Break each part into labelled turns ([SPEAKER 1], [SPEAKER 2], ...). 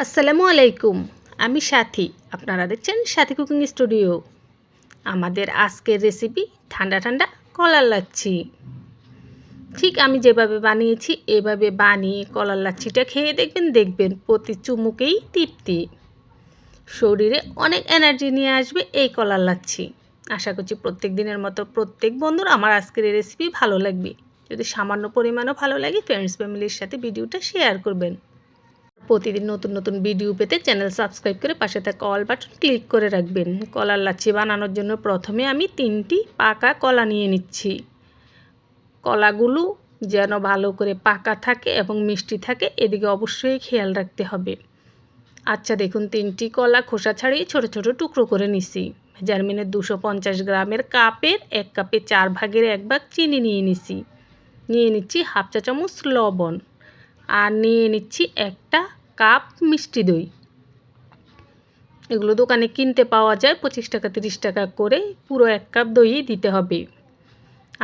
[SPEAKER 1] আসসালামু আলাইকুম। আমি সাথী। আপনারা দেখছেন সাথী কুকিং স্টুডিও। আমাদের আজকের রেসিপি ঠান্ডা ঠান্ডা কলার লাচ্ছি। ঠিক আমি যেভাবে বানিয়েছি এভাবে বানিয়ে কলার লাচ্ছিটা খেয়ে দেখবেন প্রতি চুমুকেই তৃপ্তি। শরীরে অনেক এনার্জি নিয়ে আসবে এই কলার লাচ্ছি। আশা করছি প্রত্যেক দিনের মতো প্রত্যেক বন্ধুর আমার আজকের এই রেসিপি ভালো লাগবে। যদি সামান্য পরিমাণও ভালো লাগে ফ্রেন্ডস ফ্যামিলির সাথে ভিডিওটা শেয়ার করবেন। প্রতিদিন নতুন নতুন ভিডিও পেতে চ্যানেল সাবস্ক্রাইব করে পাশে থাকা অল বাটন ক্লিক করে রাখবেন। কলার লাচ্ছি বানানোর জন্য প্রথমে আমি 3টি পাকা কলা নিয়ে নিচ্ছি। কলাগুলো যেন ভালো করে পাকা থাকে এবং মিষ্টি থাকে এদিকে অবশ্যই খেয়াল রাখতে হবে। আচ্ছা দেখুন 3টি কলা খোসা ছাড়িয়ে ছোট ছোট টুকরো করে নিছি। মেজারমেন্টের 250 গ্রামের কাপের 1 কাপে 4 ভাগের 1 ভাগ চিনি নিয়ে নিছি। নিয়ে নিচ্ছি হাফ চা চামচ লবণ আর নিয়ে নিচ্ছি 1 কাপ মিষ্টি দই। এগুলো দোকানে কিনতে পাওয়া যায় 25 টাকা 30 টাকা করে। পুরো 1 কাপ দই দিতে হবে।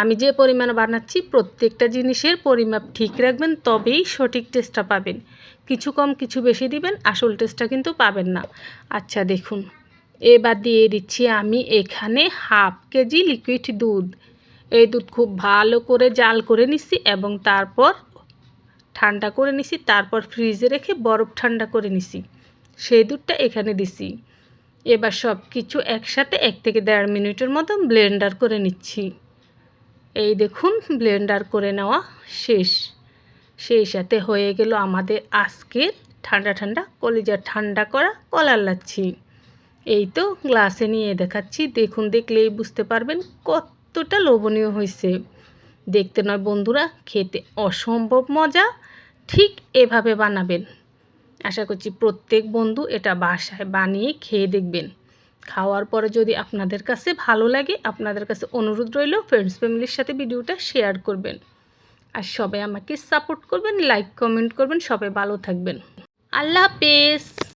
[SPEAKER 1] আমি যে পরিমাণ বানাচ্ছি প্রত্যেকটা জিনিসের পরিমাপ ঠিক রাখবেন, তবেই সঠিক টেস্টটা পাবেন। কিছু কম কিছু বেশি দিবেন, আসল টেস্টটা কিন্তু পাবেন না। আচ্ছা দেখুন, এবার দিয়ে দিচ্ছি আমি এখানে হাফ কেজি লিকুইড দুধ। এই দুধ খুব ভালো করে জাল করে নিচ্ছি এবং তারপর ঠান্ডা করে নিছি, তারপর ফ্রিজে রেখে বরফ ঠান্ডা করে নিছি। সেই দুধটা এখানে দিছি। এবার সব কিছু একসাথে 1 থেকে 1.5 মিনিটের মতো ব্লেন্ডার করে নিচ্ছি। এই দেখুন ব্লেন্ডার করে নেওয়া শেষ। সেই সাথে হয়ে গেল আমাদের আজকের ঠান্ডা ঠান্ডা কলিজা ঠান্ডা করা কলার লাচ্ছি। এই তো গ্লাসে নিয়ে দেখাচ্ছি, দেখুন দেখলেই বুঝতে পারবেন কতটা লোভনীয় হয়েছে। দেখতে নয় বন্ধুরা, খেতে অসম্ভব মজা। ঠিক এভাবে বানাবেন। আশা করছি প্রত্যেক বন্ধু এটা বাসায় বানিয়ে খেয়ে দেখবেন। খাওয়ার পরে যদি আপনাদের কাছে ভালো লাগে, আপনাদের কাছে অনুরোধ রইল ফ্রেন্ডস ফ্যামিলির সাথে ভিডিওটা শেয়ার করবেন। আর সবাই আমাকে সাপোর্ট করবেন, লাইক কমেন্ট করবেন। সবাই ভালো থাকবেন। আল্লাহ হাফেজ।